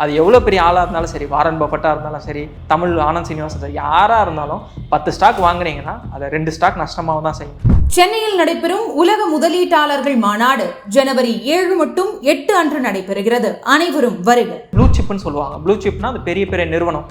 அது எவ்வளோ பெரிய ஆளாக இருந்தாலும் சரி, வாரன் பஃபட்டாக இருந்தாலும் சரி, தமிழ் ஆனந்த் சீனிவாசன் சார் யாராக இருந்தாலும் 10 ஸ்டாக் வாங்குனீங்கன்னா அதை 2 ஸ்டாக் நஷ்டமாக தான் செய்யும். சென்னையில் நடைபெறும் உலக முதலீட்டாளர்கள் மாநாடு ஜனவரி 7 மற்றும் 8 அன்று நடைபெறுகிறது. அனைவரும் வருக. ப்ளூ சிப்னு சொல்லுவாங்க. ப்ளூ சிப்னா அது பெரிய பெரிய நிறுவனம்,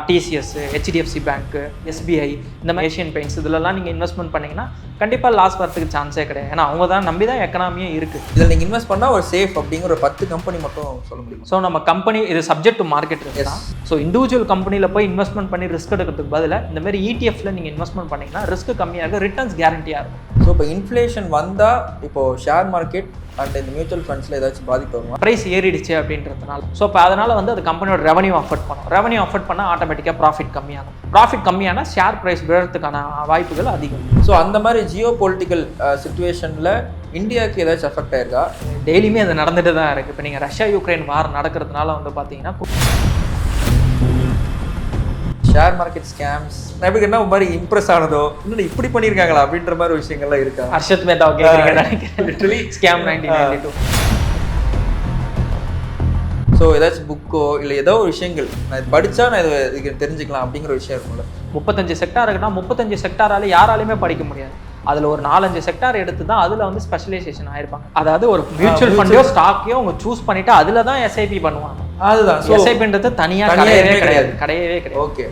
டிசிஎஸ், ஹெச்டிஎஃப்சி பேங்க்கு, எஸ்பிஐ, இந்த மாதிரி ஏஷியன் பெயிண்ட்ஸ், இதிலலாம் நீங்கள் இன்வெஸ்ட்மெண்ட் பண்ணிங்கன்னா கண்டிப்பாக லாஸ் வரதுக்கு சான்ஸே கிடையாது. ஏன்னா அவங்க தான் நம்பி தான் எக்கனாமியே இருக்குது. இதில் நீங்கள் இன்வெஸ்ட் பண்ணால் ஒரு சேஃப் அப்படிங்கிற ஒரு 10 கம்பெனி மட்டும் சொல்ல முடியும். ஸோ நம்ம கம்பெனி இது சப்ஜெக்ட் டு மார்க்கெட் ரிஸ்க் தான். ஸோ இண்டிவிஜுவல் கம்பெனியில் போய் இன்வெஸ்ட்மெண்ட் பண்ணி ரிஸ்க் எடுக்கிறதுக்கு பதிலாக இந்த மாதிரி இடிஎஃப்ல நீங்கள் இன்வெஸ்ட்மெண்ட் பண்ணிங்கன்னா ரிஸ்க் கம்மியாக இருக்கும், ரிட்டர்ன்ஸ் கேரண்டியாக இருக்கும். ஸோ இப்போ இன்ஃப்ளேஷன் வந்தால் இப்போது ஷேர் மார்க்கெட் அண்ட் இந்த மியூச்சுவல் ஃபண்ட்ஸில் ஏதாச்சும் பாதிப்பு வருமா? ப்ரைஸ் ஏறிடுச்சு அப்படின்றதுனால. ஸோ இப்போ அதனால் வந்து அது கம்பெனியோட ரெவன்யூ அஃபெக்ட் பண்ணும். ரெவன்யூ அஃபெக்ட் பண்ணால் ஆட்டோமேட்டிக்காக ப்ராஃபிட் கம்மியாகும். ப்ராஃபிட் கம்மியான ஷேர் ப்ரைஸ் விழுறதுக்கான வாய்ப்புகள் அதிகம். ஸோ அந்த மாதிரி ஜியோ பொலிட்டிக்கல் சுச்சுவேஷனில் இந்தியாவுக்கு ஏதாச்சும் அஃபெக்ட் ஆயிருக்கா? டெய்லியுமே அது நடந்துட்டு தான் இருக்குது. இப்போ நீங்கள் ரஷ்யா யுக்ரைன் வார் நடக்கிறதுனால வந்து பார்த்தீங்கன்னா ஷேர் மார்க்கெட் ஸ்கேம்ஸ் எப்படி என்ன மாதிரி இம்ப்ரெஸ் ஆனதோ, இன்னும் இப்படி பண்ணியிருக்காங்களா அப்படின்ற மாதிரி விஷயங்கள்லாம் இருக்கா? ஹர்ஷத் மேத்தாவை கேட்குறீங்கன்னு நினைக்கிறேன். ஸ்கேம் 1992. ஸோ ஏதாச்சும் புக்கோ இல்லை ஏதோ ஒரு விஷயங்கள் நான் படித்தா நான் இதுக்கு தெரிஞ்சுக்கலாம் அப்படிங்கிற விஷயம் இருக்கும்ல. 35 செக்டார் இருக்குன்னா 35 செக்டாரால யாராலையுமே படிக்க முடியாது. அதில் ஒரு 4-5 செக்டார் எடுத்து தான் அதில் வந்து ஸ்பெஷலைசேஷன் ஆயிருப்பாங்க. அதாவது ஒரு மியூச்சுவல் ஃபண்டையோ ஸ்டாக்கையோ அவங்க சூஸ் பண்ணிட்டு அதில் தான் எஸ்ஐபி பண்ணுவாங்க. அதுதான் எஸ்ஐபின்றது தனியாக கிடையவே கிடையாது. ஓகே.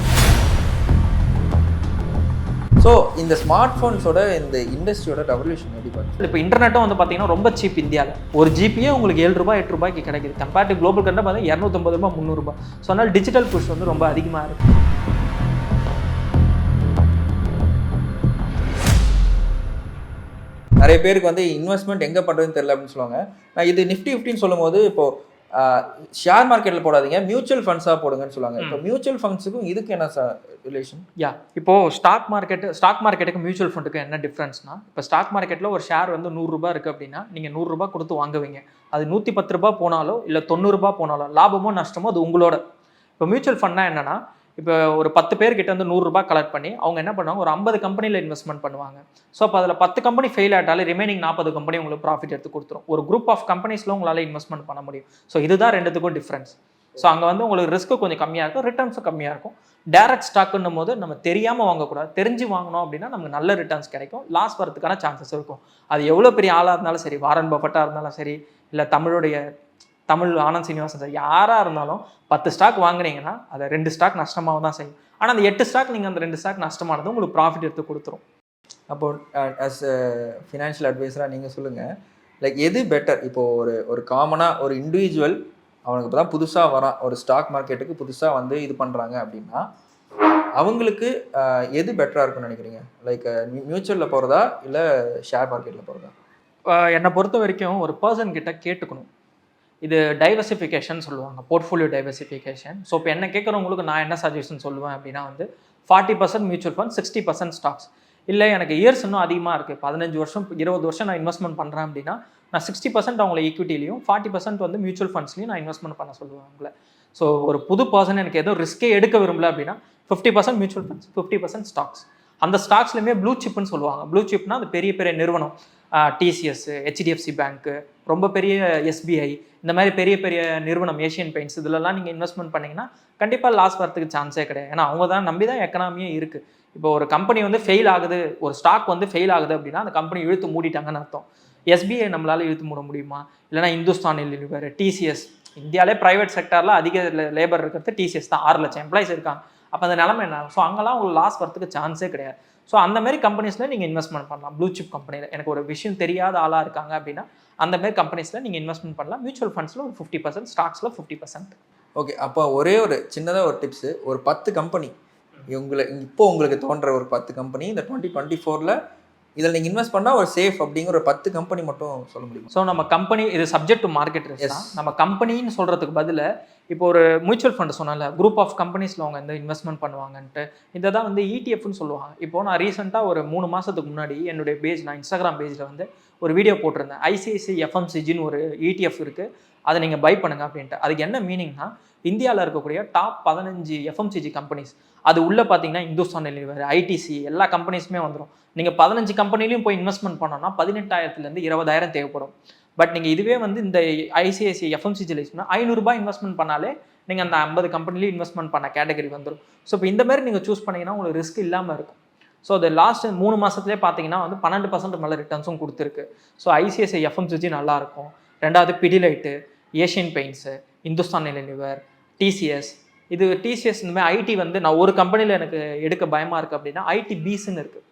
ஸோ இந்த ஸ்மார்ட் ஃபோன்ஸோட இந்த இண்டஸ்ட்ரியோட ரெவல்யூஷன் எப்படி பார்த்து இப்போ இன்டர்நெட்டும் வந்து பார்த்தீங்கன்னா ரொம்ப சீப். இந்தியாவில் ஒரு ஜிபியே உங்களுக்கு 7 ரூபாய் 8 ரூபாய்க்கு கிடைக்குது. கம்பேர்ட் டு குளோபல் கண்ட பார்த்தா 250 ரூபாய் 300 ரூபாய். ஸோ அதனால் டிஜிட்டல் புஷ் வந்து ரொம்ப அதிகமாக இருக்குது. நிறைய பேருக்கு வந்து இன்வெஸ்ட்மெண்ட் எங்கே பண்ணுறதுன்னு தெரியல அப்படின்னு சொல்லுவாங்க. நான் இது நிஃப்டி 50 சொல்லும் போது இப்போது ஷேர் மார்க்கெட்டில் போடாதீங்க, மியூச்சுவல் ஃபண்ட்ஸாக போடுங்கன்னு சொல்லுவாங்க. இப்போ மியூச்சுவல் ஃபண்ட்ஸுக்கும் இதுக்கு என்ன ரிலேஷன்? இப்போது ஸ்டாக் மார்க்கெட்டுக்கு மியூச்சுவல் ஃபண்டுக்கு என்ன டிஃப்ரென்ஸ்னா, இப்போ ஸ்டாக் மார்க்கெட்டில் ஒரு ஷேர் வந்து 100 ரூபாய் இருக்குது அப்படின்னா நீங்கள் 100 ரூபாய் கொடுத்து வாங்குவீங்க. அது 110 ரூபாய் போனாலோ இல்லை 90 ரூபாய் போனாலோ லாபமோ நஷ்டமோ அது உங்களோட. இப்போ மியூச்சுவல் ஃபண்ட்னா என்னன்னா, இப்போ ஒரு 10 பேர்கிட்ட வந்து 100 ரூபாய் கலெக்ட் பண்ணி அவங்க என்ன பண்ணுவாங்க, ஒரு 50 கம்பெனியில் இன்வெஸ்ட்மெண்ட் பண்ணுவாங்க. ஸோ அப்போ அதில் 10 கம்பெனி ஃபெயில் ஆகிட்டாலே ரிமைனிங் 40 கம்பெனி உங்களுக்கு ப்ராஃபிட் எடுத்து கொடுத்துரும். ஒரு குரூப் ஆஃப் கம்பெனிஸில் உங்களால் இன்வெஸ்ட்மெண்ட் பண்ண முடியும். ஸோ இதுதான் ரெண்டுத்துக்கும் டிஃப்ரென்ஸ். ஸோ அங்கே வந்து உங்களுக்கு ரிஸ்க்கு கொஞ்சம் கம்மியாக இருக்கும், ரிட்டர்ன்ஸும் கம்மியாக இருக்கும். டேரக்ட் ஸ்டாக்குன்னும் போது நம்ம தெரியாமல் வாங்கக்கூடாது, தெரிஞ்சு வாங்கினோம் அப்படின்னா நமக்கு நல்ல ரிட்டர்ன்ஸ் கிடைக்கும், லாஸ் வரதுக்கான சான்சஸ் இருக்கும். அது எவ்வளோ பெரிய ஆளாக இருந்தாலும் சரி, வாரன் பஃபட்டாக இருந்தாலும் சரி, இல்லை தமிழ் ஆனந்த் சீனிவாசன் சார் யாராக இருந்தாலும் 10 ஸ்டாக் வாங்குனீங்கன்னா அதை 2 ஸ்டாக் நஷ்டமாக தான் செய்யும். ஆனால் அந்த 8 ஸ்டாக் நீங்கள் அந்த 2 ஸ்டாக் நஷ்டமானது உங்களுக்கு ப்ராஃபிட் எடுத்து கொடுத்துரும். அப்போ ஆஸ் ஃபினான்ஷியல் அட்வைஸராக நீங்கள் சொல்லுங்கள், லைக் எது பெட்டர்? இப்போது ஒரு காமனாக ஒரு இண்டிவிஜுவல் அவனுக்கு இப்போ தான் புதுசாக வரான், ஒரு ஸ்டாக் மார்க்கெட்டுக்கு புதுசாக வந்து இது பண்ணுறாங்க அப்படின்னா அவங்களுக்கு எது பெட்டராக இருக்குன்னு நினைக்கிறீங்க? லைக் மியூச்சுவலில் போகிறதா இல்லை ஷேர் மார்க்கெட்டில் போகிறதா? என்னை பொறுத்த வரைக்கும் ஒரு பர்சன் கிட்ட கேட்டுக்கணும். இது டைவர்சிஃபிகேஷன் சொல்லுவாங்க, போர்ட்ஃபோலியோ டைவர்சிஃபிகேஷன். ஸோ இப்போ என்ன கேட்குறவங்களுக்கு நான் என்ன சஜஷன் சொல்லுவேன் அப்படின்னா வந்து 40% மியூச்சுவல் ஃபண்ட், 60% ஸ்டாக்ஸ். இல்லை எனக்கு இயர்ஸ் இன்னும் அதிகமாக இருக்குது, 15 வருஷம் 20 வருஷம் நான் இன்வெஸ்ட்மெண்ட் பண்ணுறேன் அப்படின்னா நான் 60% அவங்கள ஈக்விட்டிலையும் 40% வந்து மியூச்சுவல் ஃபண்ட்ஸ்லையும் நான் இன்வெஸ்ட்மெண்ட் பண்ண சொல்லுவேன் அவங்கள. ஸோ ஒரு புது பர்சன் எனக்கு ஏதோ ரிஸ்க்கே எடுக்க விரும்பல அப்படின்னா 50% மியூச்சுவல் ஃபண்ட்ஸ், 50% ஸ்டாக்ஸ். அந்த ஸ்டாக்ஸ்லையுமே ப்ளூ சிப்னு சொல்லுவாங்க. ப்ளூ சிப்னா அது பெரிய பெரிய நிறுவனம், டிசிஎஸ், ஹெச்டிஎஃப்சி பேங்க்கு, ரொம்ப பெரிய எஸ்பிஐ, இந்த மாதிரி பெரிய பெரிய நிறுவனம், ஏஷியன் பெயிண்ட்ஸ், இதிலலாம் நீங்கள் இன்வெஸ்ட்மெண்ட் பண்ணிங்கன்னா கண்டிப்பாக லாஸ் வரதுக்கு சான்ஸே கிடையாது. ஏன்னா அவங்க தான் நம்பி தான் எக்கனாமியே இருக்குது. இப்போ ஒரு கம்பெனி வந்து ஃபெயில் ஆகுது, ஒரு ஸ்டாக் வந்து ஃபெயில் ஆகுது அப்படின்னா அந்த கம்பெனி இழுத்து மூடிட்டாங்கன்னு அர்த்தம். எஸ்பிஐ நம்மளால் இழுத்து மூட முடியுமா? இல்லைனா இந்துஸ்தான் யூனிலிவர், டிசிஎஸ், இந்தியாவிலே ப்ரைவேட் செக்டரில் அதிக லேபர் இருக்கிறது டிசிஎஸ் தான், 6 லட்சம் எம்ப்ளாயிஸ் இருக்காங்க. அப்போ அந்த நிலைமை என்ன? ஸோ அங்கெல்லாம் உங்களுக்கு லாஸ் வரதுக்கு சான்ஸே கிடையாது. ஸோ அந்த மாதிரி கம்பெனிஸில் நீங்கள் இன்வெஸ்ட்மெண்ட் பண்ணலாம். ப்ளூ சிப் கம்பெனியில் எனக்கு ஒரு விஷயம் தெரியாத ஆளாக இருக்காங்க அப்படின்னா அந்த மாதிரி கம்பெனிஸில் நீங்கள் இன்வெஸ்ட்மெண்ட் பண்ணலாம். மியூச்சுவல் ஃபண்ட்ஸில் ஒரு 50%, ஸ்டாக்ஸில் 50%. ஓகே, அப்போ ஒரே ஒரு சின்னதாக ஒரு டிப்ஸு, ஒரு 10 கம்பெனி உங்களுக்கு தோன்ற ஒரு 10 கம்பெனி இந்த 2024 இதில் நீங்கள் இன்வெஸ்ட் பண்ணால் ஒரு சேஃப் அப்படிங்கிற ஒரு 10 கம்பெனி மட்டும் சொல்ல முடியும்? ஸோ நம்ம கம்பெனி இது சப்ஜெக்ட் டு மார்க்கெட் ரிஸ்க் தான். நம்ம கம்பெனின்னு சொல்கிறதுக்கு பதில் இப்போ ஒரு மியூச்சுவல் ஃபண்ட் சொன்னால குரூப் ஆஃப் கம்பெனிஸில் அவங்க வந்து இன்வெஸ்ட்மெண்ட் பண்ணுவாங்கன்ட்டு இதை தான் வந்து இடிஎஃப்னு சொல்லுவாங்க. இப்போது நான் ரீசெண்டாக ஒரு 3 மாதத்துக்கு முன்னாடி என்னுடைய பேஜ், நான் இன்ஸ்டாகிராம் பேஜில் வந்து ஒரு வீடியோ போட்டிருந்தேன். ஐசிஐசி எஃப்எம்சிஜின்னு ஒரு இடிஎஃப் இருக்குது, அதை நீங்கள் பை பண்ணுங்க அப்படின்ட்டு. அதுக்கு என்ன மீனிங்னா, இந்தியாவில் இருக்கக்கூடிய டாப் 15 எஃப்எம்சிஜி கம்பெனிஸ் அது உள்ளே பார்த்தீங்கன்னா இந்துஸ்தான் யூனிலிவர், ஐடிசி, எல்லா கம்பெனிஸுமே வந்துடும். நீங்கள் 15 கம்பெனிலையும் போய் இன்வெஸ்ட்மெண்ட் பண்ணோன்னா 18,000 20,000 தேவைப்படும். பட் நீங்கள் இதுவே வந்து இந்த ஐசிஐசி எஃப்எம்சிஜியில் 500 ரூபாய் இன்வெஸ்ட்மெண்ட் பண்ணாலே நீங்கள் அந்த 50 கம்பெனிலையும் இன்வெஸ்ட்மெண்ட் பண்ண கேட்டகரி வந்துடும். ஸோ இப்போ இந்த மாதிரி நீங்கள் சூஸ் பண்ணிங்கன்னா உங்களுக்கு ரிஸ்க் இல்லாமல் இருக்கும். ஸோ அது லாஸ்ட் 3 மாதத்துலேயே பார்த்தீங்கன்னா வந்து 12% மேலே ரிட்டர்ன்ஸும் கொடுத்துருக்கு. ஸோ ஐசிஐசிஐ எஃப்எம்சிஜி நல்லாயிருக்கும். ரெண்டாவது Pidilite, Asian Paints, Hindustan Unilever, TCS. இது டிசிஎஸ் இந்த மாதிரி ஐடி வந்து நான் ஒரு கம்பெனியில் எனக்கு எடுக்க பயமாக இருக்குது அப்படின்னா ஐடி பீஸ்ன்னு இருக்குது.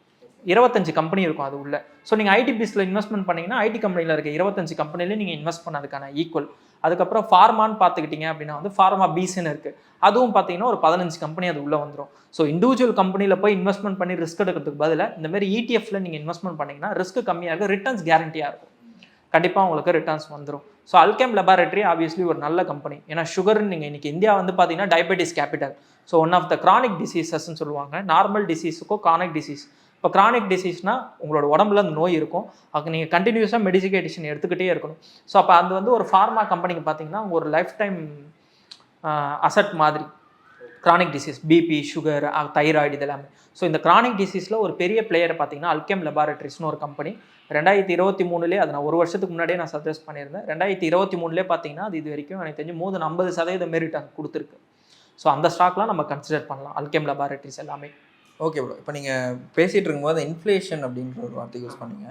25 கம்பெனி இருக்கும் அது உள்ள. ஸோ நீங்கள் ஐடி பீஸில் இன்வெஸ்ட்மெண்ட் பண்ணிங்கன்னா ஐடி கம்பெனியில் இருக்க 25 கம்பெனிலே நீங்கள் இன்வெஸ்ட் பண்ணதுக்கான ஈக்குவல். அதுக்கப்புறம் ஃபார்மான்னு பார்த்துக்கிட்டிங்க அப்படின்னா வந்து ஃபார்மா பீஸ்ன்னு இருக்குது. அதுவும் பார்த்தீங்கன்னா ஒரு 15 கம்பெனி அது உள்ளே வந்துடும். ஸோ இண்டிவிஜுவல் கம்பெனியில் போய் இன்வெஸ்ட்மெண்ட் பண்ணி ரிஸ்க் எடுக்கிறதுக்கு பதிலாக இந்த மாதிரி இடிஎஃப்ல நீங்கள் இன்வெஸ்ட்மெண்ட் பண்ணிங்கன்னா ரிஸ்க் கம்மியாக இருக்கும், ரிட்டர்ன்ஸ் கேரண்டியாக இருக்கும். கண்டிப்பாக உங்களுக்கு ரிட்டர்ன்ஸ் வந்துடும். ஸோ அல்கெம் லெபார்டரி ஆப்வியஸ்லி ஒரு நல்ல கம்பெனி. ஏன்னா சுகர்னு நீங்கள் இன்றைக்கி இந்தியா வந்து பார்த்தீங்கன்னா diabetes capital. So one of the chronic டிசீசஸ்ன்னு சொல்லுவாங்க. நார்மல் டிசீஸுக்கும் கிரானிக் டிசீஸ். இப்போ கிரானிக் டிசீஸ்னால் உங்களோட உடம்புல அந்த நோய் இருக்கும், அதுக்கு நீங்கள் கண்டினியூஸாக மெடிசிகேஷன் எடுத்துக்கிட்டே இருக்கணும். ஸோ அப்போ அது வந்து ஒரு ஃபார்மா கம்பெனிக்கு பார்த்தீங்கன்னா ஒரு லைஃப் டைம் அசட் மாதிரி. Chronic disease, BP, sugar, thyroid இதெல்லாமே. ஸோ இந்த கிரானிக் டிசீஸில் ஒரு பெரிய பிளேயரை பார்த்தீங்கன்னா அல்கெம் லெபார்டரிஸ்னு ஒரு கம்பெனி. 2023 அது நான் ஒரு வருஷத்துக்கு முன்னாடியே நான் சஜஸ்ட் பண்ணியிருந்தேன். 2023 பார்த்தீங்கன்னா அது இது வரைக்கும் எனக்கு தெரிஞ்சு more than 50% மாரி ரிட்டர்ன் கொடுத்துருக்கு. ஸோ அந்த ஸ்டாக்லாம் நம்ம கன்சிடர் பண்ணலாம், அல்கெம் லெபார்டரிஸ் எல்லாமே. ஓகே ப்ரோ, இப்போ நீங்கள் பேசிகிட்டு இருக்கும்போது இன்ஃப்ளேஷன் அப்படின்ற ஒரு வார்த்தை யூஸ் பண்ணீங்க.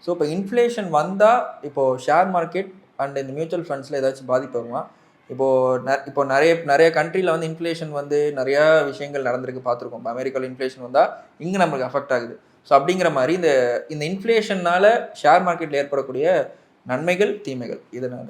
ஸோ இப்போ இன்ஃப்ளேஷன் வந்தால் இப்போது ஷேர் மார்க்கெட் அண்ட் இந்த மியூச்சுவல் ஃபண்ட்ஸில் ஏதாச்சும் பாதிப்பு வருமா? இப்போ நிறைய கண்ட்ரியில் வந்து இன்ஃப்ளேஷன் வந்து நிறையா விஷயங்கள் நடந்திருக்கு, பார்த்துருக்கோம். இப்போ அமெரிக்காவில் இன்ஃப்ளேஷன் வந்தால் இங்கே நம்மளுக்கு அஃபெக்ட் ஆகுது. ஸோ அப்படிங்கிற மாதிரி இந்த இன்ஃப்ளேஷனால் ஷேர் மார்க்கெட்டில் ஏற்படக்கூடிய நன்மைகள் தீமைகள் இதனால்.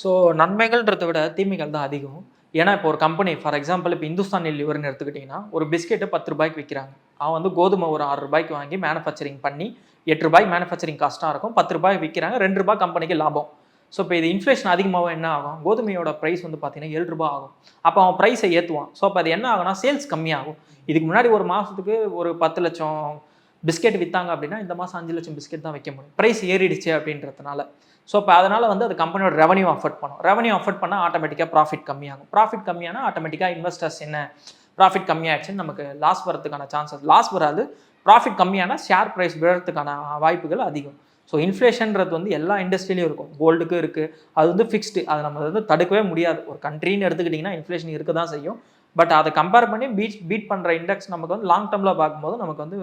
ஸோ நன்மைகள்ன்றதை விட தீமைகள் தான் அதிகம். ஏன்னா இப்போ ஒரு கம்பெனி ஃபார் எக்ஸாம்பிள் இப்போ இந்துஸ்தான் யூனிலிவர்னு எடுத்துக்கிட்டிங்கன்னா ஒரு பிஸ்கெட்டு 10 ரூபாய்க்கு விற்கிறாங்க. அவன் வந்து கோதுமை ஒரு 6 ரூபாய்க்கு வாங்கி மேனுஃபேக்சரிங் பண்ணி 8 ரூபாய்க்கு மேனுஃபேக்சரிங் காஸ்ட்டாக இருக்கும், 10 ரூபாய்க்கு விற்கிறாங்க, 2 ரூபாய் கம்பெனிக்கு லாபம். ஸோ இப்போ இது இன்ஃப்ளேஷன் அதிகமாகவும் என்ன ஆகும், கோதுமையோட ப்ரைஸ் வந்து பார்த்தீங்கன்னா 7 ரூபாய் ஆகும். அப்போ அவன் ப்ரைஸை ஏற்றுவான். ஸோ அப்போ அது என்ன ஆகும்னா சேல்ஸ் கம்மியாகும். இதுக்கு முன்னாடி ஒரு மாதத்துக்கு ஒரு 10 லட்சம் பிஸ்கெட் விற்றாங்க அப்படின்னா இந்த மாதம் 5 லட்சம் பிஸ்கெட் தான் வைக்க முடியும், ப்ரைஸ் ஏறிடுச்சு அப்படின்றதுனால. ஸோ இப்போ அதனால் வந்து அது கம்பெனியோட ரெவன்யூ அஃபெக்ட் பண்ணும். ரெவன்யூ அஃபெக்ட் பண்ணால் ஆட்டோமேட்டிக்காக ப்ராஃபிட் கம்மியாகும். ப்ராஃபிட் கம்மியானால் ஆட்டோமேட்டிக்காக இன்வெஸ்டர்ஸ் என்ன ப்ராஃபிட் கம்மியாகிடுச்சுன்னு நமக்கு லாஸ் வரதுக்கான சான்சஸ். லாஸ் வராது, ப்ராஃபிட் கம்மியானால் ஷேர் ப்ரைஸ் விழுறதுக்கான வாய்ப்புகள் அதிகம். ஸோ இன்ஃப்ளேஷன்றது வந்து எல்லா இண்டஸ்ட்ரியிலையும் இருக்கும், கோல்டுக்கும் இருக்குது. அது வந்து ஃபிக்ஸ்டு, அதை நம்ம வந்து தடுக்கவே முடியாது. ஒரு கண்ட்ரின்னு எடுத்துக்கிட்டிங்கன்னா இன்ஃப்ளேஷன் இருக்க தான் செய்யும். பட் அதை கம்பேர் பண்ணி பீட் பண்ணுற இண்டெக்ஸ் நமக்கு வந்து லாங் டேர்மில் பார்க்கும்போது நமக்கு வந்து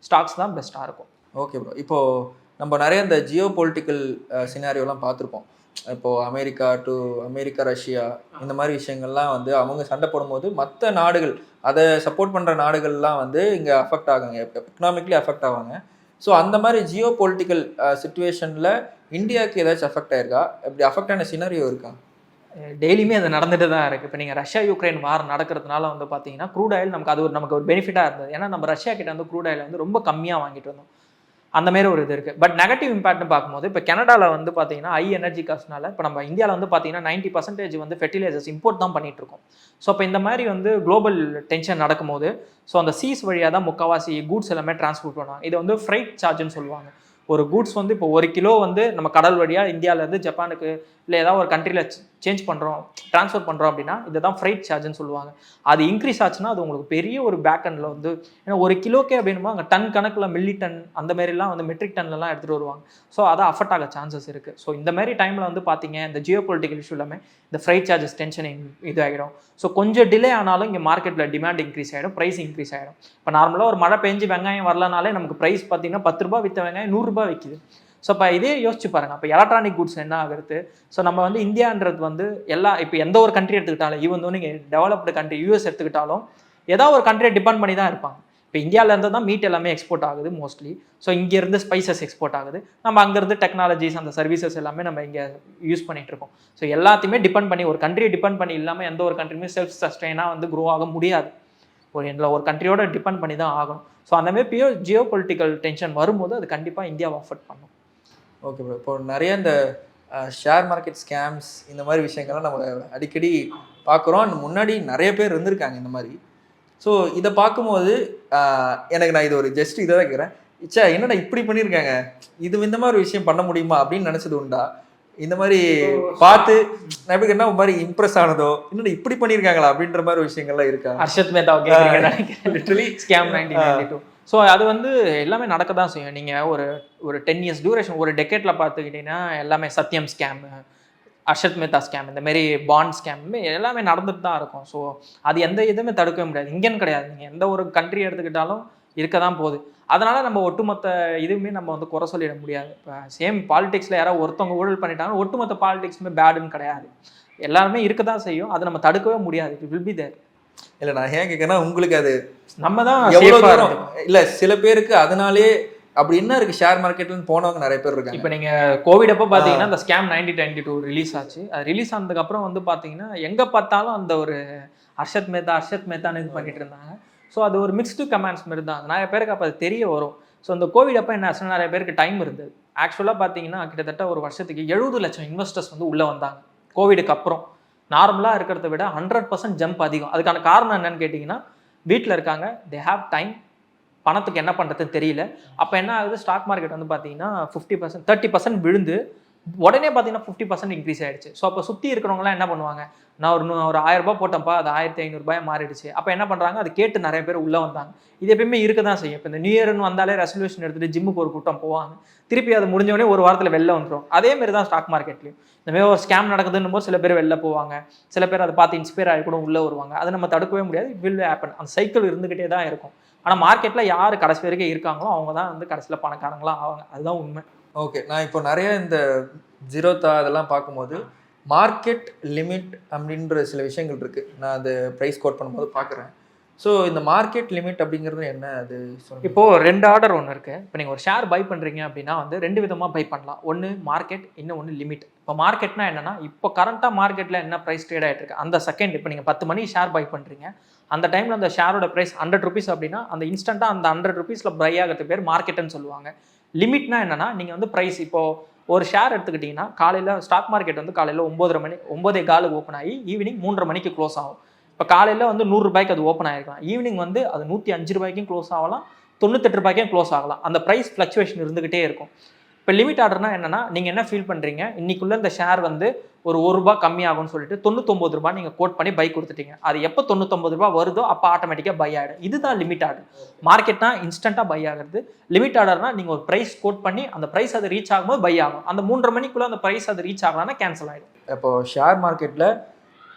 ஸ்டாக்ஸ் தான் பெஸ்ட்டாக இருக்கும். ஓகே ப்ரோ, இப்போது நம்ம நிறைய இந்த ஜியோ பொலிட்டிக்கல் சினாரியோலாம் பார்த்துருப்போம். இப்போது அமெரிக்கா ரஷ்யா இந்த மாதிரி விஷயங்கள்லாம் வந்து அவங்க சண்டை போடும்போது மற்ற நாடுகள் அதை சப்போர்ட் பண்ணுற நாடுகள்லாம் வந்து இங்கே அஃபெக்ட் ஆகாங்க, எக்கனாமிக்லி அஃபெக்ட் ஆவாங்க. ஸோ அந்த மாதிரி ஜியோ பொலிட்டிக்கல் சுச்சுவேஷனில் இந்தியாவுக்கு ஏதாச்சும் அஃபெக்ட் ஆயிருக்கா? இப்படி அஃபெக்ட் ஆன சினாரியோ இருக்கா? டெய்லியுமே அது நடந்துட்டு தான் இருக்குது. இப்போ நீங்கள் ரஷ்யா யுக்ரைன் வார் நடக்கிறதுனால வந்து பார்த்தீங்கன்னா க்ரூட் ஆயில் நமக்கு ஒரு பெனிஃபிட்டாக இருந்தது. ஏன்னா நம்ம ரஷ்யா கிட்ட வந்து க்ரூட் ஆயில் வந்து ரொம்ப கம்மியாக வாங்கிட்டு வந்தோம். அந்த மாதிரி ஒரு இது இருக்குது. பட் நெகட்டிவ் இம்பாக்ட்னு பார்க்கும்போது இப்போ கனடாவில் வந்து பார்த்தீங்கன்னா ஹை எனர்ஜி காஸ்ட்னால இப்போ நம்ம இந்தியாவில் வந்து பார்த்தீங்கன்னா 90% வந்து ஃபெர்டிலைசர்ஸ் இம்போர்ட் தான் பண்ணிட்டு இருக்கோம். ஸோ இப்போ இந்த மாதிரி வந்து குளோபல் டென்ஷன் நடக்கும்போது ஸோ அந்த சீஸ் வழியாக தான் முக்கால்வாசி கூட்ஸ் எல்லாமே டிரான்ஸ்போர்ட் பண்ணுவாங்க. இது வந்து ஃப்ரைட் சார்ஜ்னு சொல்லுவாங்க. ஒரு கூட்ஸ் வந்து இப்போ 1 கிலோ வந்து நம்ம கடல் வழியாக இந்தியாவிலேருந்து ஜப்பானுக்கு இல்லை ஏதாவது ஒரு கண்ட்ரியில் சேஞ்ச் பண்ணுறோம், ட்ரான்ஸ்ஃபர் பண்ணுறோம் அப்படின்னா இதை தான் ஃப்ரைட் சார்ஜ்னு சொல்லுவாங்க. அது இன்க்ரீஸ் ஆச்சுன்னா அது உங்களுக்கு பெரிய ஒரு பேக் எண்டில் வந்து, ஏன்னா 1 கிலோக்கே அப்படின்னுமா அங்கே டன் கணக்கில் மில்லி டன் அந்த மாதிரிலாம் வந்து மெட்ரிக் டன்லலாம் எடுத்துகிட்டு வருவாங்க. ஸோ அதை அஃபெக்ட் ஆக சான்சஸ் இருக்குது. ஸோ இந்த மாதிரி டைமில் வந்து பார்த்தீங்க இந்த ஜியோ பொலிட்டிக்கல் இஷ்யூ எல்லாமே இந்த ஃப்ரைட் சார்ஜஸ் டென்ஷன் இதாகிடும். ஸோ கொஞ்சம் டிலே ஆனாலும் இங்கே மார்க்கெட்டில் டிமாண்ட் இன்க்ரீஸ் ஆகிடும், ப்ரைஸ் இன்க்ரீஸ் ஆகிடும். இப்போ நார்மலாக ஒரு மழை பெஞ்சு வெங்காயம் வரலனாலே நமக்கு ப்ரைஸ் பார்த்தீங்கன்னா 10 ரூபாய் விற்ற வெங்காயம் 100 ரூபாய் விற்கிது. ஸோ இப்போ இதே யோசிச்சு பாருங்கள், இப்போ எலக்ட்ரானிக் குட்ஸ் என்ன ஆகுறது. ஸோ நம்ம வந்து இந்தியான்றது வந்து இப்போ எந்த ஒரு கண்ட்ரி எடுத்துக்கிட்டாலும், ஈவன் வந்து நீங்கள் டெவலப்டு கண்ட்ரி யூஎஸ் எடுத்துக்கிட்டாலும் ஏதாவது ஒரு கண்ட்ரியை டிபெண்ட் பண்ணி தான் இருப்பாங்க. இப்போ இந்தியாவிலேருந்து தான் மீட் எல்லாமே எக்ஸ்போர்ட் ஆகுது மோஸ்ட்லி. ஸோ இங்கேருந்து ஸ்பைசஸ் எக்ஸ்போர்ட் ஆகுது, நம்ம அங்கேருந்து டெக்னாலஜிஸ் அந்த சர்வீசஸ் எல்லாமே நம்ம இங்கே யூஸ் பண்ணிகிட்டு இருக்கோம். ஸோ எல்லாத்தையுமே டிபெண்ட் பண்ணி, ஒரு கண்ட்ரியை டிபெண்ட் பண்ணி இல்லாமல் எந்த ஒரு கண்ட்ரியுமே செல்ஃப் சஸ்டெயினாக வந்து க்ரோ ஆக முடியாது. ஒரு கண்ட்ரியோட டிபெண்ட் பண்ணி தான் ஆகணும். ஸோ அந்தமாதிரி பியூர் ஜியோ பொலிட்டிக்கல் டென்ஷன் வரும்போது அது கண்டிப்பாக இந்தியாவை அஃபெக்ட் பண்ணும். ஓகே ப்ரோ, இப்போ நிறைய இந்த ஷேர் மார்க்கெட் ஸ்கேம்ஸ் இந்த மாதிரி விஷயங்கள்லாம் நம்ம அடிக்கடி பார்க்குறோம். முன்னாடி நிறைய பேர் இருந்திருக்காங்க இந்த மாதிரி. ஸோ இதை பார்க்கும்போது எனக்கு நான் இது ஒரு ஜஸ்ட் இதை தான் கேட்குறேன், என்னடா இப்படி பண்ணியிருக்காங்க, இந்த மாதிரி ஒரு விஷயம் பண்ண முடியுமா அப்படின்னு நினச்சது உண்டா? இந்த மாதிரி பார்த்து நான் எப்படி கேட்டால் ஒரு மாதிரி இம்ப்ரெஸ் ஆனதோ, என்னடா இப்படி பண்ணியிருக்காங்களா அப்படின்ற மாதிரி விஷயங்கள்லாம் இருக்கா? Harshad Mehta literally scam 1992. So அது வந்து எல்லாமே நடக்க தான் செய்யும். நீங்கள் ஒரு 10 இயர்ஸ் டியூரேஷன், ஒரு டெக்கேட்டில் பார்த்துக்கிட்டிங்கன்னா எல்லாமே சத்யம் ஸ்கேமு, அர்ஷத் மேத்தா ஸ்கேம், இந்த மாதிரி பாண்ட் ஸ்கேம் எல்லாமே நடந்துட்டு தான் இருக்கும். ஸோ அது எந்த இதுவுமே தடுக்கவே முடியாது. இங்கேன்னு கிடையாது, நீங்கள் எந்த ஒரு கண்ட்ரி எடுத்துக்கிட்டாலும் இருக்க தான் போகுது. அதனால் நம்ம ஒட்டுமொத்த இதுவுமே நம்ம வந்து குறை சொல்லிட முடியாது. இப்போ சேம் பாலிடிக்ஸில் யாராவது ஒருத்தவங்க ஊழல் பண்ணிட்டாங்கன்னா ஒட்டுமொத்த பாலிடிக்ஸுமே பேடுன்னு கிடையாது, எல்லாருமே இருக்க தான் செய்யும். அதை நம்ம தடுக்கவே முடியாது. It will be there. இல்லை நான் ஏன் கேட்கறேன்னா உங்களுக்கு அது நம்ம தான் எவ்வளோ தூரம் இல்லை, சில பேருக்கு அதனாலே அப்படி என்ன இருக்குது ஷேர் மார்க்கெட்லன்னு போனவங்க நிறைய பேர் இருக்காங்க. இப்போ நீங்கள் கோவிட் அப்போ பார்த்தீங்கன்னா இந்த ஸ்கேம் 1992 ரிலீஸ் ஆச்சு. அது ரிலீஸ் ஆனதுக்கப்புறம் வந்து பார்த்தீங்கன்னா எங்கே பார்த்தாலும் அந்த ஒரு அர்ஷத் மேத்தான்னு இது பண்ணிட்டு இருந்தாங்க. ஸோ அது ஒரு மிக்ஸ்டு கமெண்ட்ஸ் மாதிரி தான். நிறைய பேருக்கு அப்போ அது தெரிய வரும். ஸோ இந்த கோவிட் அப்போ என்ன ஆச்சுன்னா நிறைய பேருக்கு டைம் இருந்தது. ஆக்சுவலாக பார்த்தீங்கன்னா கிட்டத்தட்ட ஒரு வருஷத்துக்கு 70 லட்சம் இன்வெஸ்டர்ஸ் வந்து உள்ளே வந்தாங்க கோவிடுக்கு அப்புறம். நார்மலாக இருக்கிறத விட 100% ஜம்ப் அதிகம். அதுக்கான காரணம் என்னன்னு கேட்டிங்கன்னா வீட்டில் இருக்காங்க, தே ஹாவ் டைம், பணத்துக்கு என்ன பண்ணுறதுன்னு தெரியல. அப்போ என்ன ஆகுது, ஸ்டாக் மார்க்கெட் வந்து பார்த்தீங்கன்னா 50% 30% விழுந்து உடனே பார்த்தீங்கன்னா 50% இன்க்ரீஸ் ஆகிடுச்சு. ஸோ அப்போ சுற்றி இருக்கிறவங்களாம் என்ன பண்ணுவாங்க, நான் ஒரு 1000 ரூபாய் போட்டேன்ப்பா, அது 1500 ரூபாய் மாறிடுச்சு. அப்போ என்ன பண்ணுறாங்க, அது கேட்டு நிறைய பேர் உள்ளே வந்தாங்க. இது எப்பயுமே இருக்க தான் செய்யும். இப்போ இந்த நியூ இயர்னு வந்தாலே ரெசல்யூஷன் எடுத்துகிட்டு ஜிம்முக்கு ஒரு கூட்டம் போவாங்க, திருப்பி அது முடிஞ்சவொடனே ஒரு வாரத்தில் வெளில வந்துடும். அதேமாரி தான் ஸ்டாக் மார்க்கெட்லையும் இந்தமாதிரி ஒரு ஸ்கேம் நடக்குதுன்னு போது சில பேர் வெளில போவாங்க, சில பேர் அதை பார்த்து இன்ஸ்பயர் ஆகி கூட உள்ளே வருவாங்க. அதை நம்ம தடுக்கவே முடியாது. It will happen. அந்த சைக்கிள் இருந்துக்கிட்டே தான் இருக்கும். ஆனால் மார்க்கெட்டில் யார் கடைசி வரைக்கும் இருக்காங்களோ அவங்க தான் வந்து கடைசியில் பணக்காரங்களாம் ஆவாங்க. அதுதான் உண்மை. ஓகே, நான் இப்போ நிறைய இந்த ஜீரோதா அதெல்லாம் பார்க்கும்போது மார்க்கெட் லிமிட் அப்படின்ற சில விஷயங்கள் இருக்குது. நான் அது ப்ரைஸ் கோட் பண்ணும்போது பார்க்குறேன். ஸோ இந்த மார்க்கெட் லிமிட் அப்படிங்கிறது என்ன அது சொல்லுங்கள். இப்போது 2 ஆர்டர் ஒன்று இருக்குது. இப்போ நீங்கள் ஒரு ஷேர் பை பண்ணுறீங்க அப்படின்னா வந்து 2 விதமாக பை பண்ணலாம். ஒன்று மார்க்கெட், இன்னொன்று லிமிட். இப்போ மார்க்கெட்னா என்னன்னா, இப்போ கரண்ட்டாக மார்க்கெட்டில் என்ன ப்ரைஸ் ட்ரேட் ஆகிட்டு இருக்கு அந்த செகண்ட், இப்போ நீங்கள் 10 மணிக்கு ஷேர் பை பண்ணுறீங்க, அந்த டைமில் அந்த ஷேரோட ப்ரைஸ் 100 ருபீஸ் அப்படின்னா அந்த இன்ஸ்டண்ட்டாக அந்த 100 ருபீஸில் பை ஆகிறது பேர் மார்க்கெட்டுன்னு சொல்லுவாங்க. லிமிட்னா என்னன்னா, நீங்கள் வந்து ப்ரைஸ் இப்போது ஒரு ஷேர் எடுத்துக்கிட்டிங்கன்னா காலையில் ஸ்டாக் மார்க்கெட் வந்து காலையில் 9:30 மணி 9:15 ஓப்பன் ஆகி ஈவினிங் 3:30 மணிக்கு க்ளோஸ் ஆகும். இப்போ காலையில் வந்து 100 ரூபாய்க்கு அது ஓப்பன் ஆகிருக்கலாம், ஈவினிங் வந்து அது 105 ரூபாய்க்கும் க்ளோஸ் ஆகலாம், 98 ரூபாய்க்கும் க்ளோஸ் ஆகலாம். அந்த ப்ரைஸ் ஃப்ளக்சுவேஷன் இருந்துகிட்டே இருக்கும். இப்போ லிமிட் ஆர்டர்னா என்னன்னா, நீங்கள் என்ன ஃபீல் பண்ணுறீங்க, இன்னைக்குள்ள இந்த ஷேர் வந்து ஒரு ₹1 கம்மியாகும்னு சொல்லிட்டு 99 ரூபாய் நீங்கள் கோட் பண்ணி பை கொடுத்துட்டீங்க. அது எப்போ 99 ரூபாய் வருதோ அப்போ ஆட்டோமேட்டிக்காக பை ஆகிடும். இதுதான் லிமிட் ஆர்டர். மார்க்கெட்னா இன்ஸ்டண்ட்டாக பை ஆகிறது. லிமிட் ஆர்டர்னா நீங்கள் ஒரு ப்ரைஸ் கோட் பண்ணி அந்த ப்ரைஸ் அது ரீச் ஆகும்போது பை ஆகும். அந்த 3:30 மணிக்குள்ளே அந்த ப்ரைஸ் அது ரீச் ஆகலாம்னா கேன்சல் ஆகிடும். இப்போ ஷேர் மார்க்கெட்டில்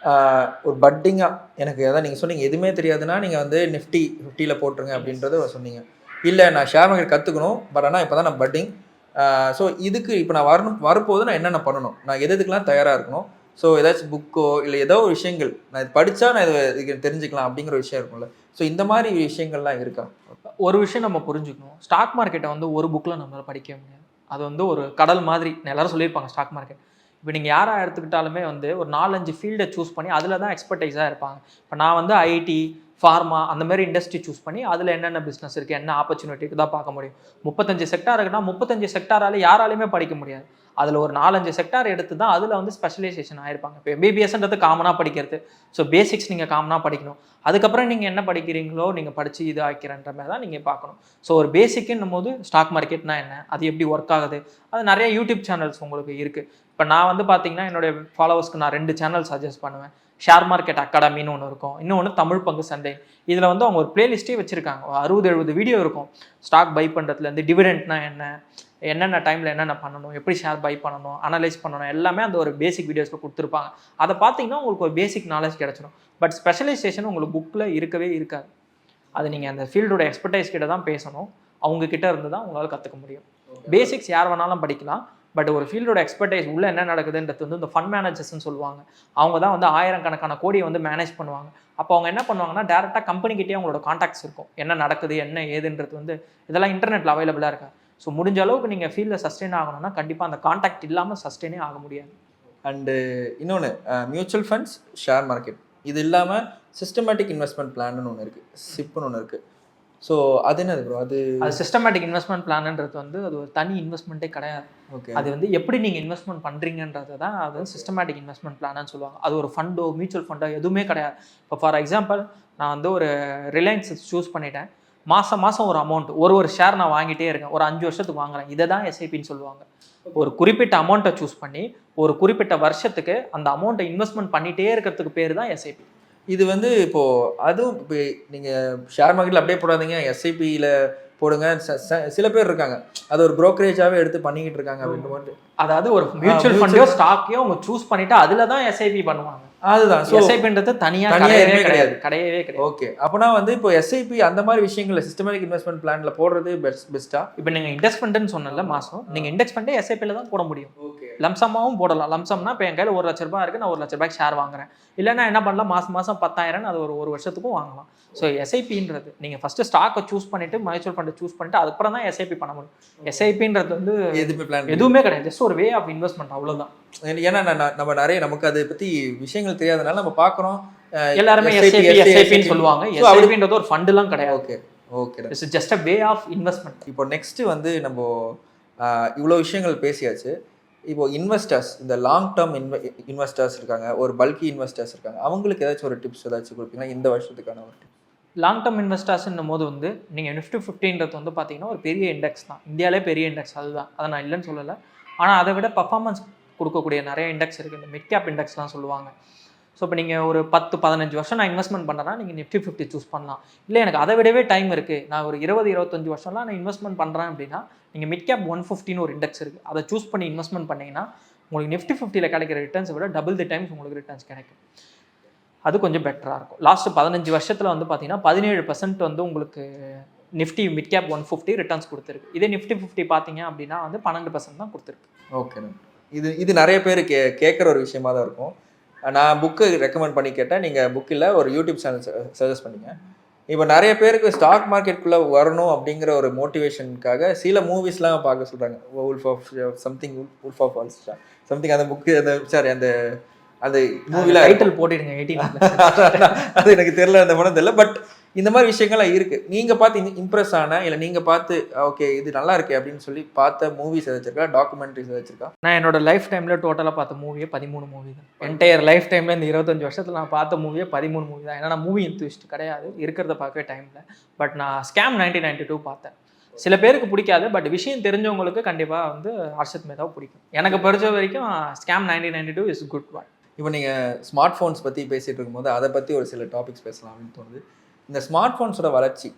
ஒரு பட்டிங்காக எனக்கு அதான் நீங்கள் சொன்னீங்க எதுவுமே தெரியாதுன்னா நீங்கள் வந்து நிஃப்டி 50ல் போட்டுருங்க அப்படின்றத சொன்னீங்க. இல்லை நான் ஷேர் மார்க்கெட் கற்றுக்கணும், பட் ஆனால் இப்போ தான் நான் பட்டிங். ஸோ இதுக்கு இப்போ நான் வரப்போது நான் என்னென்ன பண்ணணும், நான் எதுக்கெல்லாம் தயாராக இருக்கணும். ஸோ ஏதாச்சும் புக்கோ இல்லை ஏதோ ஒரு விஷயங்கள் நான் இது படித்தா நான் இது தெரிஞ்சுக்கலாம் அப்படிங்கிற ஒரு விஷயம் இருக்கும்ல. ஸோ இந்த மாதிரி விஷயங்கள்லாம் இருக்கா? ஒரு விஷயம் நம்ம புரிஞ்சுக்கணும், ஸ்டாக் மார்க்கெட்டை வந்து ஒரு புக்கில் நம்மளால் படிக்க முடியாது. அது வந்து ஒரு கடல் மாதிரி எல்லாரும் சொல்லியிருப்பாங்க ஸ்டாக் மார்க்கெட். இப்போ நீங்கள் யாராக எடுத்துக்கிட்டாலுமே வந்து ஒரு 4-5 ஃபீல்டை சூஸ் பண்ணி அதில் தான் எக்ஸ்பர்டைஸாக இருப்பாங்க. இப்போ நான் வந்து ஐடி, ஃபார்மா அந்த மாதிரி இண்டஸ்ட்ரி சூஸ் பண்ணி அதில் என்னென்ன பிஸ்னஸ் இருக்குது, என்ன ஆப்பர்ச்சுனிட்டிக்கு தான் பார்க்க முடியும். 35 செக்டார் இருக்குன்னா 35 செக்டாரால் யாராலையுமே படிக்க முடியாது. அதில் ஒரு 4-5 செக்டார் எடுத்து தான் அதில் வந்து ஸ்பெஷலைசேஷன் ஆகிருப்பாங்க. இப்போ எம்பிபிஎஸ்ன்றது காமனாக படிக்கிறது. ஸோ பேசிக்ஸ் நீங்கள் காமனாக படிக்கணும். அதுக்கப்புறம் நீங்கள் என்ன படிக்கிறீங்களோ நீங்கள் படித்து இது ஆக்கிறன்ற மாதிரி தான் நீங்கள் பார்க்கணும். ஸோ ஒரு பேசிக்குன்னும் போது ஸ்டாக் மார்க்கெட்னா என்ன, அது எப்படி ஒர்க் ஆகுது, அது நிறைய யூடியூப் சேனல்ஸ் உங்களுக்கு இருக்குது. இப்போ நான் வந்து பார்த்தீங்கன்னா என்னுடைய ஃபாலோவர்ஸ்க்கு நான் 2 சேனல் சஜஸ்ட் பண்ணுவேன். ஷேர் மார்க்கெட் அகாடமின்னு ஒன்று இருக்கும், இன்னொன்று தமிழ் பங்கு சந்தை. இதில் வந்து அவங்க ஒரு பிளேலிஸ்ட்டே வச்சுருக்காங்க. 60-70 வீடியோ இருக்கும். ஸ்டாக் பை பண்ணுறதுலேருந்து டிவிடெண்ட்னா என்னென்ன டைமில் என்னென்ன பண்ணணும், எப்படி ஷேர் பை பண்ணணும், அனலைஸ் பண்ணணும், எல்லாமே அந்த ஒரு பேசிக் வீடியோஸில் கொடுத்துருப்பாங்க. அதை பார்த்தீங்கன்னா உங்களுக்கு ஒரு பேசிக் நாலேஜ் கிடச்சிடும். பட் ஸ்பெஷலைசேஷன் உங்களுக்கு புக்கில் இருக்கவே இருக்காது. அது நீங்கள் அந்த ஃபீல்டோட எக்ஸ்பர்டைஸ் கிட்ட தான் பேசணும். அவங்கக்கிட்ட இருந்து தான் உங்களால் கற்றுக்க முடியும். பேசிக்ஸ் யார் வேணாலும் படிக்கலாம். பட் ஒரு ஃபீல்டோட எக்ஸ்பர்டைஸ் உள்ளே என்ன நடக்குதுன்றது வந்து இந்த ஃபண்ட் மேனேஜர்ஸ்ன்னு சொல்லுவாங்க. அவங்க தான் வந்து 1000கணக்கான கோடியை வந்து மேனேஜ் பண்ணுவாங்க. அப்போ அவங்க என்ன பண்ணுவாங்கன்னா டேரெக்டாக கம்பெனிக்கிட்டே அவங்களோட கான்டாக்ட்ஸ் இருக்கும். என்ன நடக்குது என்ன ஏதுன்றது வந்து இதெல்லாம் இன்டர்நெட்டில் அவைலபிளாக இருக்கா. ஸோ முடிஞ்ச அளவுக்கு நீங்கள் ஃபீல்டில் சஸ்டெயின் ஆகணும்னா கண்டிப்பாக அந்த கான்டாக்ட் இல்லாமல் சஸ்டெயினே ஆக முடியாது. அண்டு இன்னொன்று மியூச்சுவல் ஃபண்ட்ஸ், ஷேர் மார்க்கெட் இது இல்லாமல் சிஸ்டமேட்டிக் இன்வெஸ்ட்மெண்ட் பிளான்னு ஒன்று இருக்குது, சிப்புன்னு ஒன்று இருக்குது. ஸோ அது என்னது ப்ரோ? அது சிஸ்டமேட்டிக் இன்வெஸ்ட்மெண்ட் பிளான்ன்றது வந்து அது ஒரு தனி இன்வெஸ்ட்மெண்ட்டே கிடையாது. ஓகே, அது வந்து எப்படி நீங்கள் இன்வெஸ்ட்மெண்ட் பண்ணுறீங்கன்றது தான் அது வந்து சிஸ்டமேட்டிக் இன்வெஸ்ட்மெண்ட் பிளான்னு சொல்லுவாங்க. அது ஒரு ஃபண்டோ மியூச்சுவல் ஃபண்டோ எதுவுமே கிடையாது. இப்போ ஃபார் எக்ஸாம்பிள் நான் வந்து ஒரு ரிலையன்ஸ் சூஸ் பண்ணிட்டேன். மாதம் ஒரு அமௌண்ட் ஒரு ஷேர் நான் வாங்கிட்டே இருக்கேன், ஒரு 5 வருஷத்துக்கு வாங்குறேன். இதை தான் எஸ்ஐபின்னு சொல்லுவாங்க. ஒரு குறிப்பிட்ட அமௌண்ட்டை சூஸ் பண்ணி ஒரு குறிப்பிட்ட வருஷத்துக்கு அந்த அமௌண்ட்டை இன்வெஸ்ட்மெண்ட் பண்ணிகிட்டே இருக்கிறதுக்கு பேர் தான் எஸ்ஐபி. இது வந்து இப்போது அதுவும் இப்போ நீங்கள் ஷேர் மார்க்கெட்டில் அப்படியே போடாதீங்க, எஸ்ஐபியில் போடுங்க. சில பேர் இருக்காங்க அது ஒரு ப்ரோக்கரேஜாகவே எடுத்து பண்ணிக்கிட்டு இருக்காங்க அப்படின்ற மாதிரி. அதாவது ஒரு மியூச்சுவல் ஃபண்டையோ ஸ்டாக்கையோ அவங்க சூஸ் பண்ணிட்டு அதுல தான் எஸ்ஐபி பண்ணுவாங்க. அதுதான் எஸ்ஐபின்றது தனியாக கிடையவே கிடையாது. ஓகே, அப்போனா வந்து இப்போ எஸ்ஐபி அந்த மாதிரி விஷயங்களை சிஸ்டமேட்டிக் இன்வெஸ்ட்மெண்ட் பிளான்ல போடுறது பெஸ்ட்டா? இப்போ நீங்கள் இண்டெக்ஸ் ஃபண்டுன்னு சொன்னல மாதம், நீங்கள் இண்டெக்ஸ் ஃபண்டே எஸ்ஐபியில் தான் போட முடியும். ஓகே, லம்சமாகவும் போடலாம். லம்சம்னா இப்போ என் கையில் 1 லட்ச ரூபாய் இருக்குது, நான் 1 லட்ச ரூபாய்க்கு ஷேர் வாங்குறேன். இல்லைன்னா என்ன பண்ணலாம், மாதம் 10,000 அது ஒரு வருஷத்துக்கும் வாங்கலாம். ஸோ எஸ்ஐபின்றது நீங்கள் ஃபஸ்ட்டு ஸ்டாக்கை சூஸ் பண்ணிவிட்டு மியூச்சுவல் ஃபண்டை சூஸ் பண்ணிவிட்டு அதுக்கப்புறம் தான் எஸ்ஐபி பண்ண முடியும். எஸ்ஐபின்றது வந்து எதுவுமே கிடையாது, ஜஸ்ட் ஒரு வே ஆஃப் இன்வெஸ்ட்மெண்ட், அவ்வளோதான். ஏன்னா நம்ம நிறைய நமக்கு அதை பற்றி விஷயங்கள் தெரியாதனால நம்ம பார்க்குறோம், எல்லாருமே எஸ்ஐபின்னு சொல்லுவாங்க. எஸ்ஐபின்றது ஒரு ஃபண்டுலாம் கிடையாது. Okay okay, it's just a way of investment. இப்போ நெக்ஸ்ட் வந்து நம்ம இவ்வளோ விஷயங்கள் பேசியாச்சு. இப்போ இன்வெஸ்டர்ஸ், இந்த லாங் டேர்ம் இன்வெஸ்டர்ஸ் இருக்காங்க, ஒரு பல்கி இன்வெஸ்டர்ஸ் இருக்காங்க, அவங்களுக்கு ஏதாச்சும் ஒரு டிப்ஸ் ஏதாச்சும் கொடுப்பீங்கன்னா இந்த வருஷத்துக்கான ஒரு டிப்ஸ்? லாங் டேர்ம் இன்வெஸ்டர்ஸ்ன்னும் போது வந்து நீங்கள் நிஃப்டி 50ன்றது வந்து பார்த்தீங்கன்னா ஒரு பெரிய இண்டெக்ஸ் தான், இந்தியாவிலே பெரிய இண்டெக்ஸ் அதுதான், அதை நான் இல்லைன்னு சொல்லலை. ஆனால் அதை விட பர்ஃபார்மன்ஸ் கொடுக்கக்கூடிய நிறைய இண்டெக்ஸ் இருக்குது, இந்த மிட் கேப் இண்டெக்ஸ்லாம் சொல்லுவாங்க. ஸோ இப்போ நீங்கள் ஒரு 10-15 வருஷம் நான் இன்வெஸ்ட்மெண்ட் பண்ணுறேன்னா நீங்கள் நிஃப்டி 50 சூஸ் பண்ணலாம். இல்லை எனக்கு அதை விடவே டைம் இருக்குது, நான் ஒரு 20-25 வருஷம்லாம் நான் இன்வெஸ்ட்மெண்ட் பண்ணுறேன் அப்படின்னா நீங்கள் மிட் கேப் 150ன்னு ஒரு இண்டெக்ஸ் இருக்குது, அதை சூஸ் பண்ணி இன்வெஸ்ட்மெண்ட் பண்ணிங்கன்னா உங்களுக்கு நிஃப்டி 50ல் கிடைக்கிற ரிட்டர்ன்ஸை விட டபுள் தி டைம்ஸ் உங்களுக்கு ரிட்டர்ன்ஸ் கிடைக்கும். அது கொஞ்சம் பெட்டராக இருக்கும். லாஸ்ட்டு 15 வருஷத்தில் வந்து பார்த்தீங்கன்னா 17% வந்து உங்களுக்கு நிஃப்டி மிட் கேப் 150 ரிட்டர்ன்ஸ் கொடுத்துருக்கு. இதே நிஃப்டி 50 பார்த்தீங்க அப்படின்னா வந்து 12% தான் கொடுத்துருக்கு. ஓகே, இது நிறைய பேர் கேட்குற ஒரு விஷயமா தான் இருக்கும். நான் புக்கு ரெக்கமெண்ட் பண்ணி கேட்டேன், நீங்கள் புக்கில் ஒரு யூடியூப் சேனல் சஜஸ்ட் பண்ணீங்க. இப்போ நிறைய பேருக்கு ஸ்டாக் மார்க்கெட்டுக்குள்ளே வரணும் அப்படிங்கிற ஒரு மோட்டிவேஷனுக்காக சில மூவிஸ்லாம் பார்க்க சொல்கிறாங்க. Wolf of wall street something, அந்த புக்கு அந்த மூவில டைட்டில் போட்டிடுங்க 18. அது எனக்கு தெரியல, அந்த படம் தெரியல. பட் இந்த மாதிரி விஷயங்கள்லாம் இருக்குது. நீங்கள் பார்த்து இம்ப்ரெஸ் ஆன, இல்லை நீங்கள் பார்த்து ஓகே இது நல்லா இருக்கு அப்படின்னு சொல்லி பார்த்த மூவிஸ் ஏதாச்சிருக்கா, டாக்குமெண்ட்ரிஸ் ஏதாச்சிருக்கா? நான் என்னோட லைஃப் டைமில் டோட்டலாக பார்த்த மூவியே 13 மூவி தான். என்டையர் லைஃப் டைமில் இந்த 25 வருஷத்தில் நான் பார்த்த மூவியே 13 மூவி தான். ஏன்னா நான் மூவி இன்ட்ரெஸ்ட் கிடையாது, இருக்கிறத பார்க்கவே டைமில். பட் நான் ஸ்கேம் 1992 பார்த்தேன். சில பேருக்கு பிடிக்காது, பட் விஷயம் தெரிஞ்சவங்களுக்கு கண்டிப்பாக வந்து ஹர்ஷத் மேதாவை பிடிக்கும். எனக்கு பொறுத்த வரைக்கும் ஸ்கேம் 1992 இஸ் குட் ஒன். இப்போ நீங்கள் ஸ்மார்ட் ஃபோன்ஸ் பற்றி பேசிகிட்டு இருக்கும்போது அதை பற்றி ஒரு சில டாபிக்ஸ் பேசலாம் அப்படின்னு தோணுது. இந்த ஸ்மார்ட் ஃபோன்ஸோட வளர்ச்சி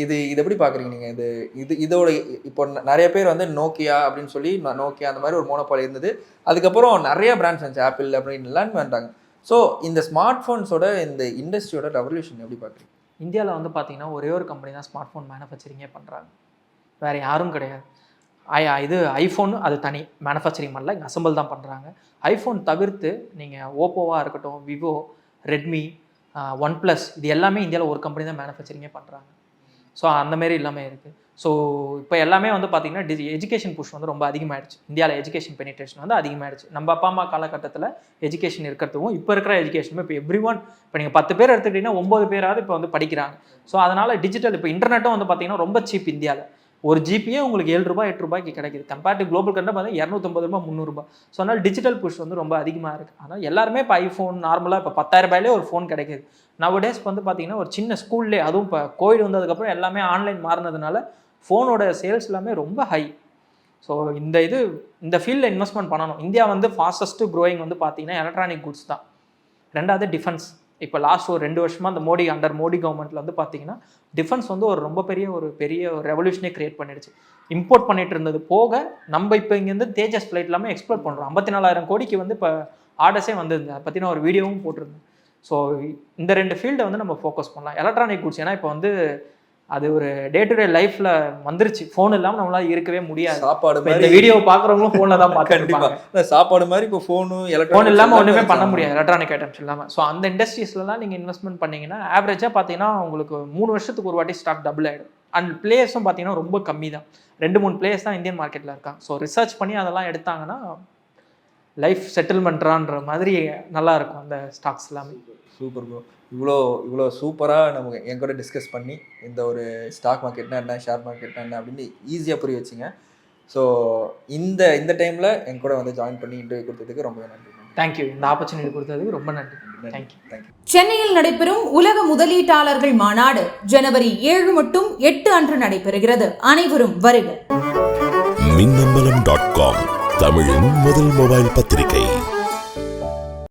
இது எப்படி பார்க்குறீங்க நீங்கள்? இதோட இப்போ நிறைய பேர் வந்து நோக்கியா அப்படின்னு சொல்லி, நோக்கியா அந்த மாதிரி ஒரு மோனோபாலி இருந்தது. அதுக்கப்புறம் நிறைய பிராண்ட்ஸ் வந்துச்சு, ஆப்பிள் அப்படின்னு எல்லாம் வேண்டாங்க. ஸோ இந்த ஸ்மார்ட் ஃபோன்ஸோட இந்த இண்டஸ்ட்ரியோட ரெவல்யூஷன் எப்படி பார்க்குறீங்க? இந்தியாவில் வந்து பார்த்தீங்கன்னா ஒரே ஒரு கம்பெனி தான் ஸ்மார்ட் ஃபோன் மேனுஃபேக்சரிங்கே பண்ணுறாங்க, வேறு யாரும் கிடையாது. இது ஐஃபோன் அது தனி மேனுஃபேக்சரிங் பண்ணல, இங்கே அசம்பிள் தான் பண்ணுறாங்க. ஐஃபோன் தவிர்த்து நீங்கள் ஓப்போவாக இருக்கட்டும், விவோ, ரெட்மி, OnePlus, இது எல்லாமே இந்தியாவில் ஒரு கம்பெனி தான் மேனுஃபேக்சரிங்கே பண்ணுறாங்க. ஸோ அந்தமாரி எல்லாமே இருக்குது. ஸோ இப்போ எல்லாமே வந்து பார்த்திங்கன்னா எஜுகேஷன் புஷ் வந்து ரொம்ப அதிகமாகிடுச்சு. இந்தியாவில் எஜுகேஷன் பெனிட்ரேஷன் வந்து அதிகமாகிடுச்சு. நம்ம அப்பா அம்மா காலகட்டத்தில் எஜுகேஷன் இருக்கிறதுக்கும் இப்போ இருக்கிற எஜுகேஷனுமே இப்போ இப்போ நீங்கள் 10 பேர் எடுத்துக்கிட்டிங்கன்னா 9 பேராவது இப்போ வந்து படிக்கிறாங்க. ஸோ அதனால் டிஜிட்டல் இப்போ இன்டர்நெட்டும் வந்து பார்த்திங்கன்னா ரொம்ப சீப். இந்தியாவில் ஒரு ஜிபியே உங்களுக்கு 7 ரூபாய் 8 ரூபாய்க்கு கிடைக்குது. கம்பேர்ட் டு குளோபல் கண்ட்ரி பார்த்தீங்கன்னா 250 ரூபாய் 300 ரூபாய். ஸோ அதனால் டிஜிட்டல் புஷ் வந்து ரொம்ப அதிகமாக இருக்குது. அதனால் எல்லாருமே இப்போ ஐஃபோன் நார்மலாக இப்போ 10,000 ரூபாயிலே ஒரு ஃபோன் கிடைக்குது. நவடேஸ் வந்து பார்த்தீங்கன்னா ஒரு சின்ன ஸ்கூல்லே, அதுவும் இப்போ கோவிட் வந்ததுக்கப்புறம் எல்லாமே ஆன்லைன் மாறினதுனால ஃபோனோட சேல்ஸ் எல்லாமே ரொம்ப ஹை. ஸோ இந்த ஃபீல்டில் இன்வெஸ்ட்மெண்ட் பண்ணணும். இந்தியா வந்து ஃபாஸ்டஸ்ட்டு க்ரோயிங் வந்து பார்த்தீங்கன்னா எலக்ட்ரானிக் குட்ஸ் தான். ரெண்டாவது டிஃபென்ஸ். இப்போ லாஸ்ட் ஒரு 2 வருஷமாக அந்த மோடி கவர்மெண்ட்டில் வந்து பார்த்தீங்கன்னா டிஃபென்ஸ் வந்து ஒரு ரொம்ப பெரிய ஒரு ரெவல்யூஷனே கிரியேட் பண்ணிடுச்சு. இம்போர்ட் பண்ணிட்டு இருந்தது போக நம்ம இப்போ இங்கேருந்து தேஜஸ் ஃப்ளைட் எல்லாமே எக்ஸ்போர்ட் பண்ணுறோம். 54,000 கோடிக்கு வந்து இப்போ ஆர்டர்ஸே வந்திருந்தது. அதை பற்றி நான் ஒரு வீடியோவும் போட்டிருந்தேன். ஸோ இந்த 2 ஃபீல்டை வந்து நம்ம ஃபோக்கஸ் பண்ணலாம். எலக்ட்ரானிக் குட்ஸ், ஏன்னா இப்போ வந்து அது ஒரு டே டு டே லைஃப்ல வந்துருச்சு. ஃபோன் இல்லாமல் நம்மளால இருக்கவே முடியாது. சாப்பாடு இந்த வீடியோ பார்க்குறவங்களும் ஃபோனில் தான் பார்த்துருப்பாங்க. சாப்பாடு மாதிரி இப்போ ஃபோன் இல்லாமல் ஒன்றுமே பண்ண முடியாது, எலக்ட்ரானிக் ஐட்டம்ஸ் இல்லாமல். ஸோ அந்த இண்டஸ்ட்ரீஸ்லாம் நீங்கள் இன்வெஸ்ட்மெண்ட் பண்ணிங்கன்னா ஆவரேஜாக பார்த்தீங்கன்னா உங்களுக்கு 3 வருஷத்துக்கு ஒரு வாட்டி ஸ்டாக் டபுள் ஆகிடும். அண்ட் பிளேயர்ஸும் பார்த்தீங்கன்னா ரொம்ப கம்மி தான். 2-3 பிளேயர்ஸ் தான் இந்தியன் மார்க்கெட்டில் இருக்காங்க. ஸோ ரிசர்ச் பண்ணி அதெல்லாம் எடுத்தாங்கன்னா லைஃப் செட்டில்மெண்ட்ரான்ற மாதிரி நல்லாயிருக்கும் அந்த ஸ்டாக்ஸ் எல்லாமே. Super bro. இவ்வளோ சூப்பராக நம்ம என் கூட டிஸ்கஸ் பண்ணி இந்த ஒரு ஸ்டாக் மார்க்கெட்னா என்ன, ஷேர் மார்க்கெட்னா என்ன அப்படின்னு ஈஸியாக புரிய வச்சிங்க. ஸோ இந்த டைமில் என் கூட வந்து ஜாயின் பண்ணி இன்டர்வியூ கொடுத்ததுக்கு ரொம்ப நன்றி. தேங்க்யூ. இந்த ஆப்பர்ச்சுனிட்டி கொடுத்ததுக்கு ரொம்ப நன்றி. தேங்க்யூ. சென்னையில் நடைபெறும் உலக முதலீட்டாளர்கள் மாநாடு ஜனவரி 7 மற்றும் 8 அன்று நடைபெறுகிறது. அனைவரும் வருக. மின்னம்பலம்.com தமிழின் முதல் மொபைல் பத்திரிகை.